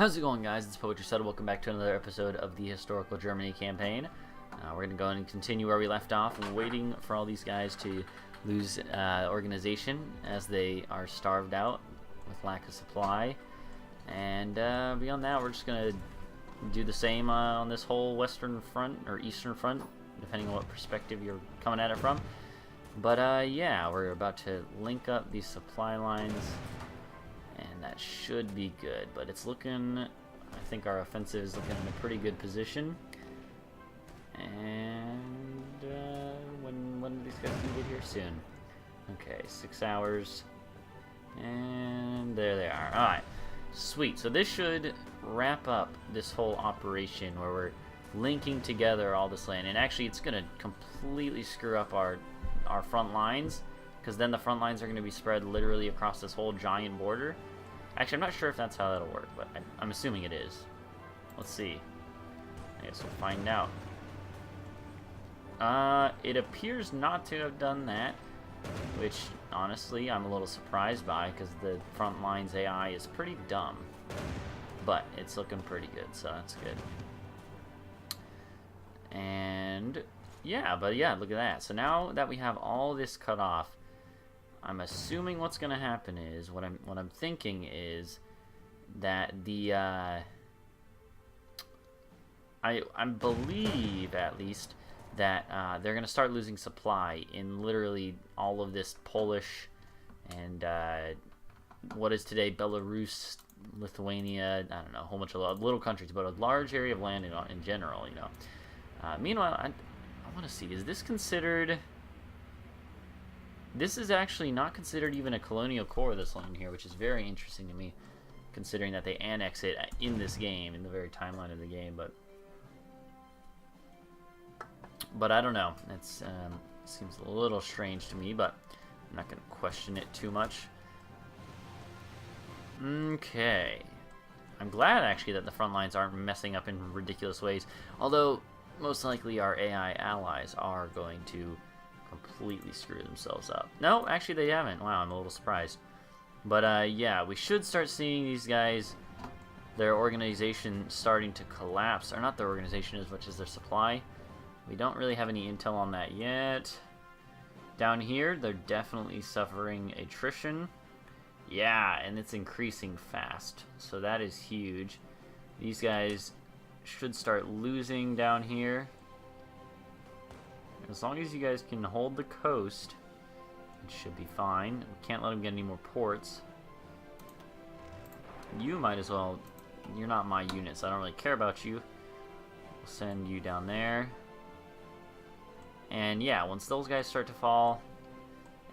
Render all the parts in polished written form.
How's it going, guys? It's Poetry Settle. Welcome back to another episode of the Historical Germany campaign. We're going to go and continue where we left off. We're waiting for all these guys to lose organization as they are starved out with lack of supply. And beyond that, we're just going to do the same on this whole western front, or eastern front, depending on what perspective you're coming at it from. But yeah, we're about to link up these supply lines. And that should be good, but it's looking, I think our offensive is looking in a pretty good position. And when do these guys gonna get here? Soon. Okay, 6 hours. And there they are. Alright, sweet. So this should wrap up this whole operation where we're linking together all this land. And actually it's gonna completely screw up our front lines, because then the front lines are going to be spread literally across this whole giant border. Actually, I'm not sure if that's how that'll work, but I'm assuming it is. Let's see. I guess we'll find out. It appears not to have done that, which, honestly, I'm a little surprised by, because the front lines AI is pretty dumb. But it's looking pretty good, so that's good. And yeah, but yeah, look at that. So now that we have all this cut off, I'm assuming what's going to happen is, what I'm thinking is that the I believe at least that they're going to start losing supply in literally all of this Polish and what is today Belarus, Lithuania, I don't know, a whole bunch of little countries, but a large area of land in general, you know. Meanwhile, I want to see, is this considered... This is actually not considered even a colonial core, this land here, which is very interesting to me, considering that they annex it in this game, in the very timeline of the game, but I don't know. It's seems a little strange to me, but I'm not going to question it too much. Okay. I'm glad, actually, that the front lines aren't messing up in ridiculous ways, although most likely our AI allies are going to completely screw themselves up. No, actually they haven't. Wow, I'm a little surprised. But yeah, we should start seeing these guys, their organization starting to collapse. Or not their organization as much as their supply. We don't really have any intel on that yet. Down here, they're definitely suffering attrition. Yeah, and it's increasing fast. So that is huge. These guys should start losing down here. As long as you guys can hold the coast, it should be fine. We can't let them get any more ports. You might as well... You're not my unit, so I don't really care about you. We'll send you down there. And yeah, once those guys start to fall,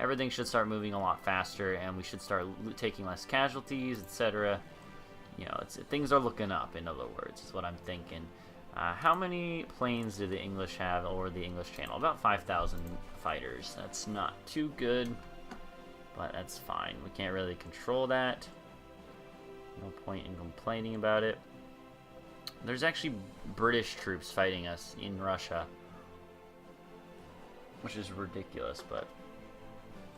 everything should start moving a lot faster, and we should start taking less casualties, etc. You know, things are looking up, in other words, is what I'm thinking. How many planes do the English have over the English Channel? About 5,000 fighters. That's not too good, but that's fine. We can't really control that. No point in complaining about it. There's actually British troops fighting us in Russia, which is ridiculous, but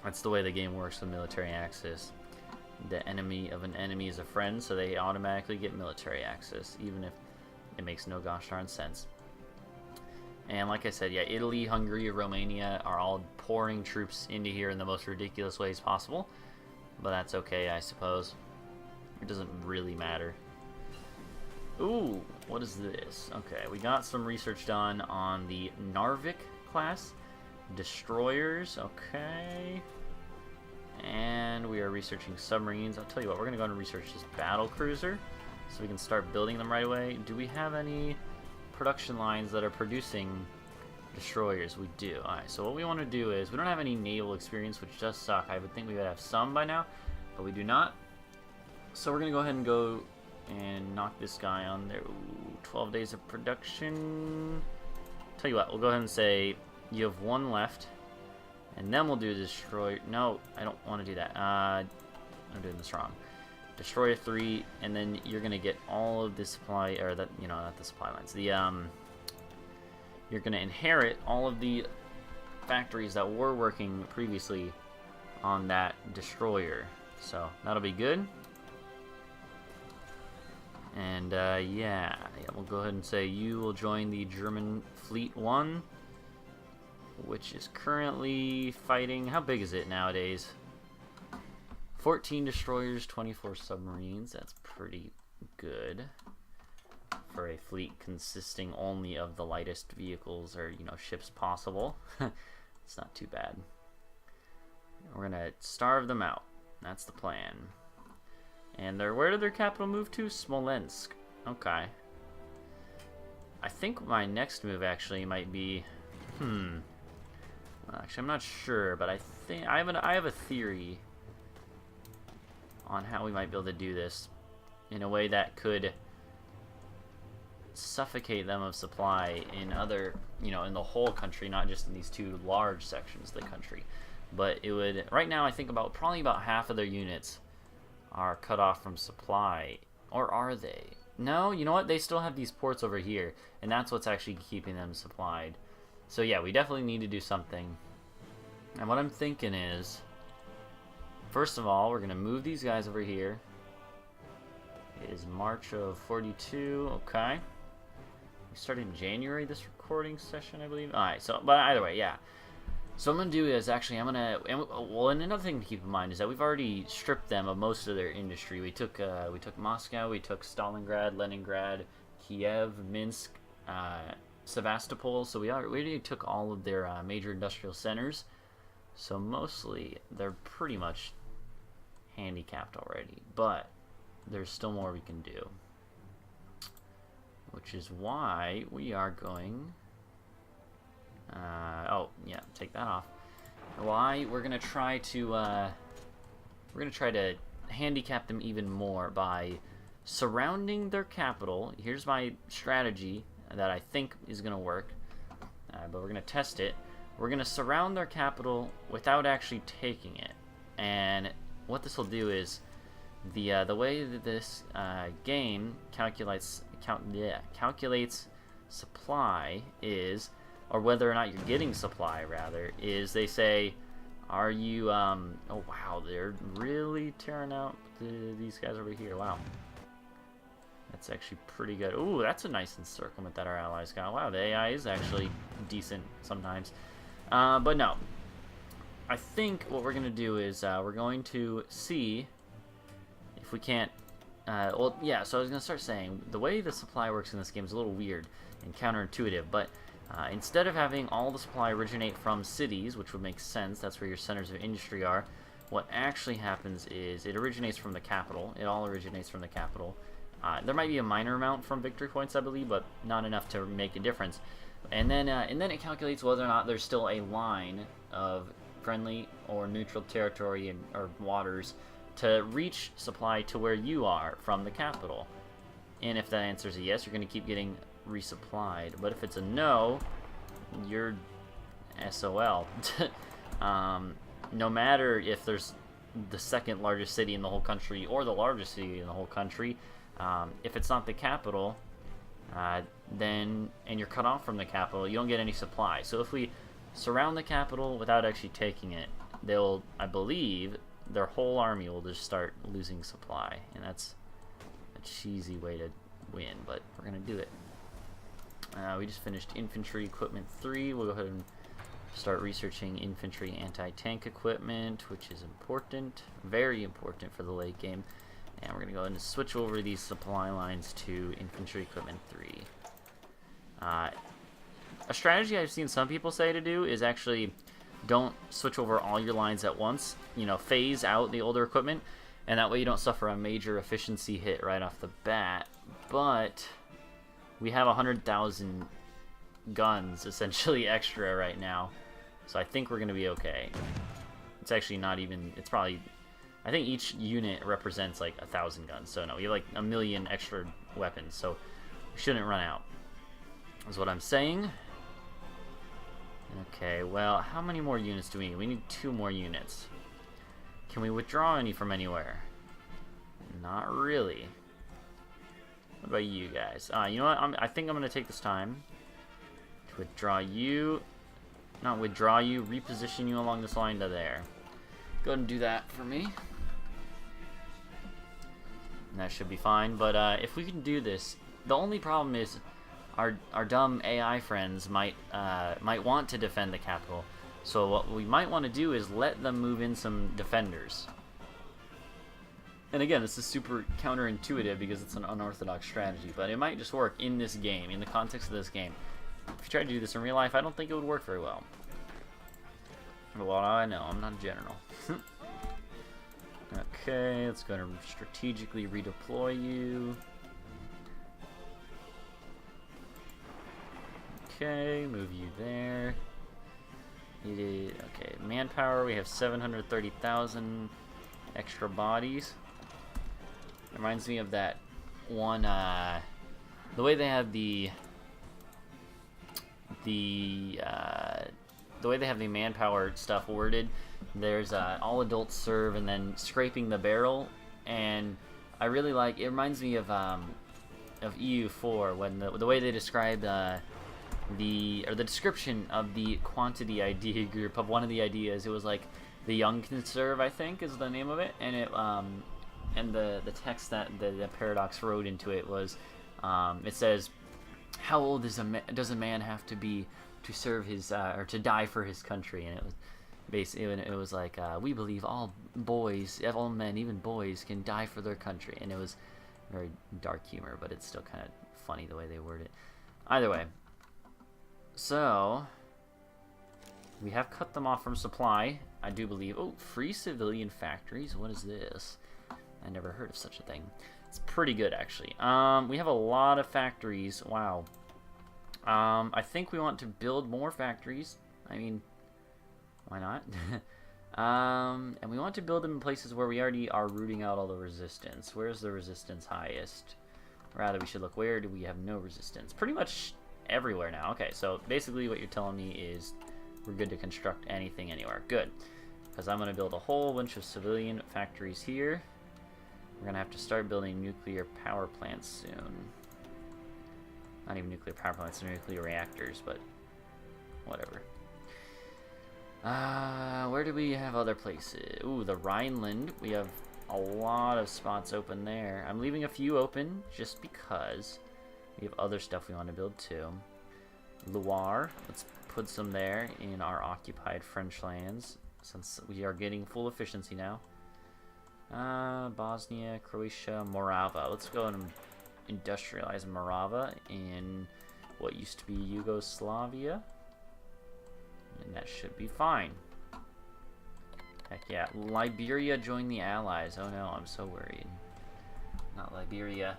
that's the way the game works with military access. The enemy of an enemy is a friend, so they automatically get military access, even if it makes no gosh darn sense. And like I said, yeah, Italy, Hungary, Romania are all pouring troops into here in the most ridiculous ways possible. But that's okay, I suppose. It doesn't really matter. Ooh, what is this? Okay, we got some research done on the Narvik class destroyers. Okay. And we are researching submarines. I'll tell you what, we're going to go and research this battle cruiser, so we can start building them right away. Do we have any production lines that are producing destroyers? We do. Alright, so what we want to do is, we don't have any naval experience, which does suck. I would think we would have some by now, but we do not. So we're going to go ahead and go and knock this guy on there. Ooh, 12 days of production. Tell you what, we'll go ahead and say you have one left, and then we'll do destroy. No, I don't want to do that. I'm doing this wrong. Destroyer 3, and then you're gonna get all of the supply, or that, you know, not the supply lines. The you're gonna inherit all of the factories that were working previously on that destroyer. So that'll be good. And yeah, we'll go ahead and say you will join the German Fleet 1, which is currently fighting. How big is it nowadays? 14 destroyers, 24 submarines. That's pretty good for a fleet consisting only of the lightest vehicles or, you know, ships possible. It's not too bad. We're gonna starve them out. That's the plan. And where did their capital move to? Smolensk. Okay. I think my next move actually might be, well, actually I'm not sure, but I think I have a theory on how we might be able to do this in a way that could suffocate them of supply in other, you know, in the whole country, not just in these two large sections of the country. But it would, right now I think probably about half of their units are cut off from supply. Or are they? No, you know what? They still have these ports over here, and that's what's actually keeping them supplied. So yeah, we definitely need to do something. And what I'm thinking is, first of all, we're going to move these guys over here. It is March of 42, okay. We started in January, this recording session, I believe. Alright, so, but either way, yeah. So what I'm going to do is, actually, and another thing to keep in mind is that we've already stripped them of most of their industry. We took Moscow, we took Stalingrad, Leningrad, Kiev, Minsk, Sevastopol. So we already took all of their major industrial centers. So mostly, they're pretty much handicapped already. But there's still more we can do. Which is why we are going... oh, yeah, take that off. Why we're gonna try to handicap them even more by surrounding their capital. Here's my strategy that I think is gonna work, but we're gonna test it. We're gonna surround their capital without actually taking it, and what this will do is the way that this game calculates supply is, or whether or not you're getting supply, rather, is they say, are you, oh wow, they're really tearing out these guys over here, wow. That's actually pretty good. Ooh, that's a nice encirclement that our allies got. Wow, the AI is actually decent sometimes. But no, I think what we're going to do is we're going to see if we can't, well, yeah, so I was going to start saying, the way the supply works in this game is a little weird and counterintuitive, but instead of having all the supply originate from cities, which would make sense, that's where your centers of industry are, what actually happens is it originates from the capital. It all originates from the capital. There might be a minor amount from victory points, I believe, but not enough to make a difference. And then it calculates whether or not there's still a line of friendly or neutral territory or waters to reach supply to where you are from the capital. And if that answer is a yes, you're going to keep getting resupplied. But if it's a no, you're SOL. No matter if there's the second largest city in the whole country or the largest city in the whole country, if it's not the capital, then, and you're cut off from the capital, you don't get any supply. So if we surround the capital without actually taking it, they'll, I believe, their whole army will just start losing supply. And that's a cheesy way to win, but we're going to do it. We just finished Infantry Equipment 3. We'll go ahead and start researching Infantry Anti-Tank Equipment, which is important, very important for the late game. And we're going to go ahead and switch over these supply lines to Infantry Equipment 3. A strategy I've seen some people say to do is actually don't switch over all your lines at once. You know, phase out the older equipment, and that way you don't suffer a major efficiency hit right off the bat. But we have 100,000 guns essentially extra right now, so I think we're going to be okay. It's actually not even, it's probably, I think each unit represents like 1,000 guns, so no, we have like 1,000,000 extra weapons, so we shouldn't run out, is what I'm saying. Okay, well, how many more units do we need? We need 2 more units. Can we withdraw any from anywhere? Not really. What about you guys? You know what? I think I'm going to take this time to withdraw you. Not withdraw you, reposition you along this line to there. Go ahead and do that for me. And that should be fine. But if we can do this, the only problem is our dumb AI friends might want to defend the capital. So what we might want to do is let them move in some defenders. And again, this is super counterintuitive because it's an unorthodox strategy, but it might just work in this game, in the context of this game. If you try to do this in real life, I don't think it would work very well. But what I know, I'm not a general. Okay, let's go to strategically redeploy you. Okay, move you there. Needed, okay, manpower, we have 730,000 extra bodies. Reminds me of that one, the way they have the way they have the manpower stuff worded. There's all adults serve and then scraping the barrel, and I really like it. Reminds me of EU4 when the way they describe the description of the quantity idea group of one of the ideas. It was like the young can serve, I think, is the name of it, and it and the text that the Paradox wrote into it was it says, "How old does a man have to be to serve his or to die for his country?" And it was basically it was like we believe all boys, all men, even boys, can die for their country. And it was very dark humor, but it's still kind of funny the way they word it. Either way, so we have cut them off from supply, I do believe. Oh, free civilian factories. What is this? I never heard of such a thing. It's pretty good, actually. We have a lot of factories. Wow. I think we want to build more factories. I mean, why not? And we want to build them in places where we already are rooting out all the resistance. Where's the resistance highest? Rather, we should look, where do we have no resistance? Pretty much everywhere now. Okay, so basically what you're telling me is we're good to construct anything anywhere. Good. Because I'm going to build a whole bunch of civilian factories here. We're going to have to start building nuclear power plants soon. Not even nuclear power plants, nuclear reactors, but whatever. Where do we have other places? Ooh, the Rhineland. We have a lot of spots open there. I'm leaving a few open just because we have other stuff we want to build too. Loire. Let's put some there in our occupied French lands since we are getting full efficiency now. Bosnia, Croatia, Morava. Let's go and industrialize Morava in what used to be Yugoslavia. And that should be fine. Heck yeah. Liberia joined the Allies. Oh no, I'm so worried. Not Liberia.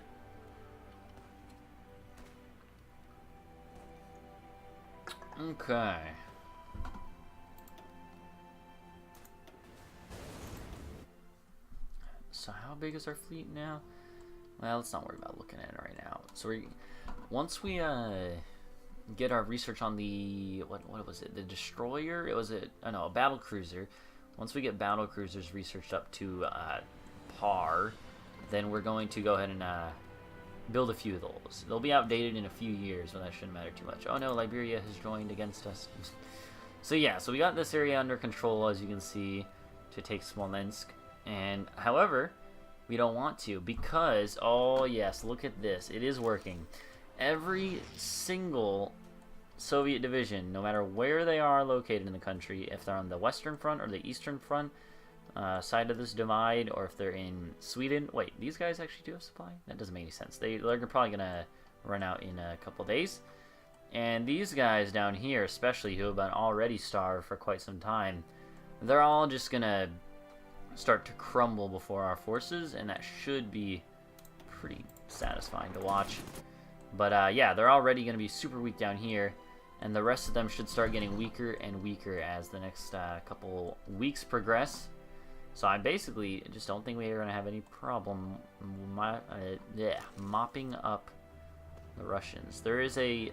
Okay. So how big is our fleet now? Well, let's not worry about looking at it right now. So once we get our research on the what was it? The destroyer? It was a battle cruiser. Once we get battle cruisers researched up to par, then we're going to go ahead and build a few of those. They'll be outdated in a few years, but that shouldn't matter too much. Oh no, Liberia has joined against us. So yeah, so we got this area under control, as you can see, to take Smolensk. And however, we don't want to because, oh yes, look at this. It is working. Every single Soviet division, no matter where they are located in the country, if they're on the Western Front or the Eastern Front side of this divide, or if they're in Sweden. Wait, these guys actually do have supply? That doesn't make any sense. They're probably going to run out in a couple days. And these guys down here, especially, who have been already starved for quite some time, they're all just going to start to crumble before our forces, and that should be pretty satisfying to watch. But yeah, they're already going to be super weak down here, and the rest of them should start getting weaker and weaker as the next couple weeks progress. So I basically just don't think we're going to have any problem mopping up the Russians. There is a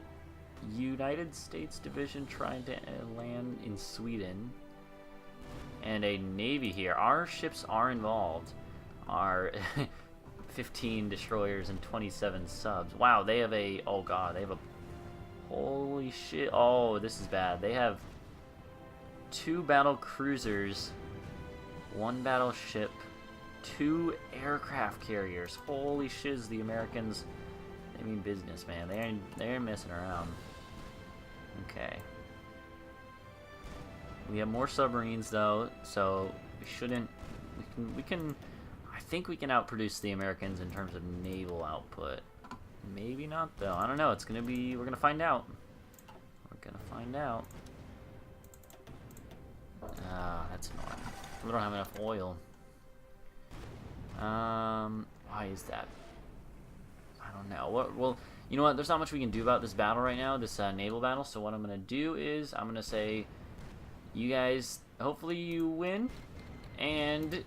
United States division trying to land in Sweden, and a navy here. Our ships are involved. Our 15 destroyers and 27 subs. Wow, they have a, oh god, they have a, holy shit. Oh, this is bad. They have 2 battle cruisers, 1 battleship, 2 aircraft carriers. Holy shiz, the Americans, they mean business, man. They ain't messing around. Okay. We have more submarines though, so we shouldn't. We can. I think we can outproduce the Americans in terms of naval output. Maybe not though. I don't know. It's gonna be. We're gonna find out. We're gonna find out. Ah, that's annoying. We don't have enough oil. Why is that? I don't know. Well, you know what? There's not much we can do about this battle right now, this naval battle. So what I'm gonna do is I'm gonna say, you guys, hopefully you win, and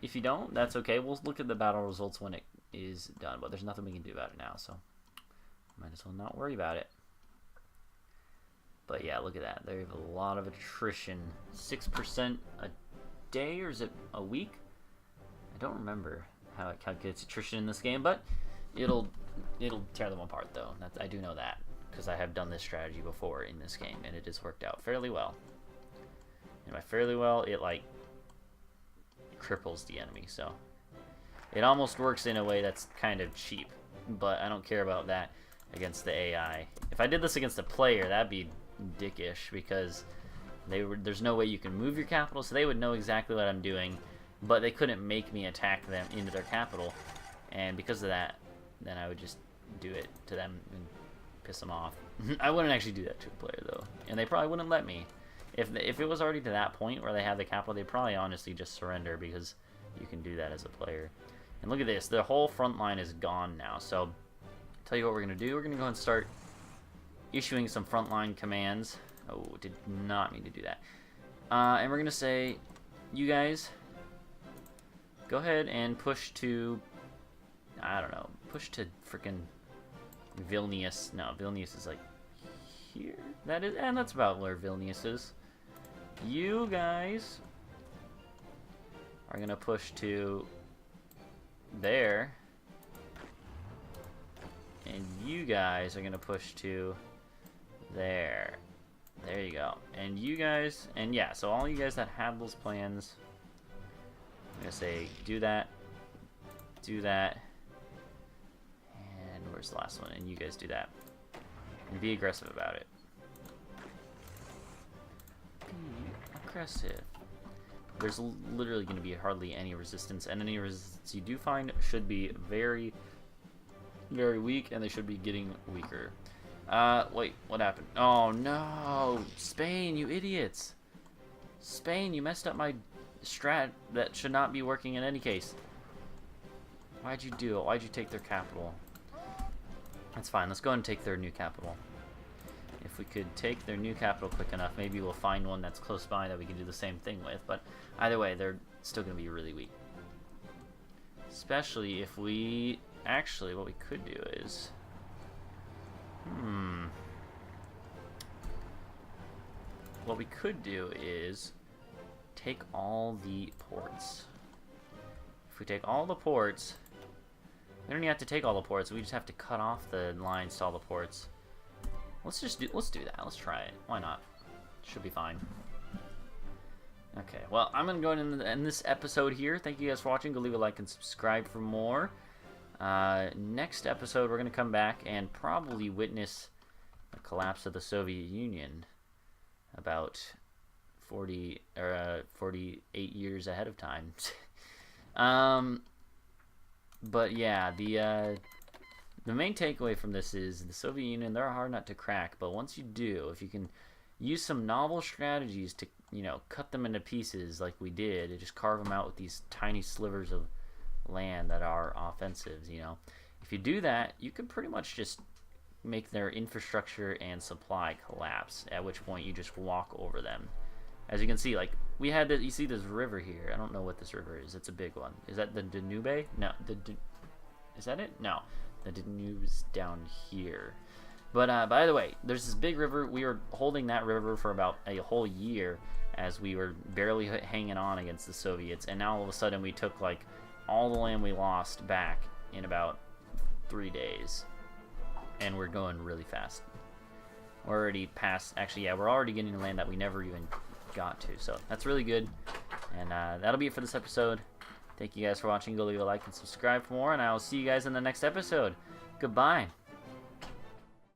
if you don't, that's okay. We'll look at the battle results when it is done. But there's nothing we can do about it now, so might as well not worry about it. But yeah, look at that. They have a lot of attrition. 6% a day, or is it a week? I don't remember how it calculates attrition in this game, but it'll tear them apart though. I do know that because I have done this strategy before in this game, and it has worked out fairly well. And by fairly well, it like cripples the enemy. So it almost works in a way that's kind of cheap, but I don't care about that against the AI. If I did this against a player, that'd be dickish because there's no way you can move your capital, so they would know exactly what I'm doing, but they couldn't make me attack them into their capital, and because of that, then I would just do it to them and piss them off. I wouldn't actually do that to a player though, and they probably wouldn't let me. If it was already to that point where they have the capital, they'd probably honestly just surrender because you can do that as a player. And look at this, the whole front line is gone now. So I'll tell you what we're gonna do. We're gonna go and start issuing some frontline commands. Oh, did not mean to do that. And we're gonna say, you guys, go ahead and push to, I don't know, push to freaking Vilnius. No, Vilnius is like here. That is, and that's about where Vilnius is. You guys are gonna push to there, and you guys are gonna push to there. There you go. And you guys, and yeah, so all you guys that have those plans, I'm gonna say do that, and where's the last one? And you guys do that, and be aggressive about it. Be aggressive. There's literally going to be hardly any resistance, and any resistance you do find should be very, very weak, and they should be getting weaker. Wait, what happened? Oh no, Spain, you idiots! Spain, you messed up my strat that should not be working in any case. Why'd you do it? Why'd you take their capital? That's fine. Let's go and take their new capital. If we could take their new capital quick enough, maybe we'll find one that's close by that we can do the same thing with. But either way, they're still going to be really weak. Especially if we... Actually, what we could do is... What we could do is take all the ports. If we take all the ports... We don't even have to take all the ports. We just have to cut off the lines to all the ports. Let's do that. Let's try it. Why not? Should be fine. Okay, well, I'm gonna go ahead and end this episode here. Thank you guys for watching. Go leave a like and subscribe for more. Next episode, we're gonna come back and probably witness the collapse of the Soviet Union about 48 years ahead of time. But yeah, the main takeaway from this is the Soviet Union, they're a hard nut to crack, but once you do, if you can use some novel strategies to, you know, cut them into pieces like we did, and just carve them out with these tiny slivers of land that are offensives, you know. If you do that, you can pretty much just make their infrastructure and supply collapse, at which point you just walk over them. As you can see, like, we had you see this river here. I don't know what this river is. It's a big one. Is that the Danube? No. Is that it? No. The Danube's down here. But by the way, there's this big river. We were holding that river for about a whole year as we were barely hanging on against the Soviets. And now all of a sudden we took, like, all the land we lost back in about 3 days. And we're going really fast. We're already past... Actually, yeah, we're already getting land that we never even got to. So that's really good. And that'll be it for this episode. Thank you guys for watching. Go leave a like and subscribe for more, and I will see you guys in the next episode. Goodbye.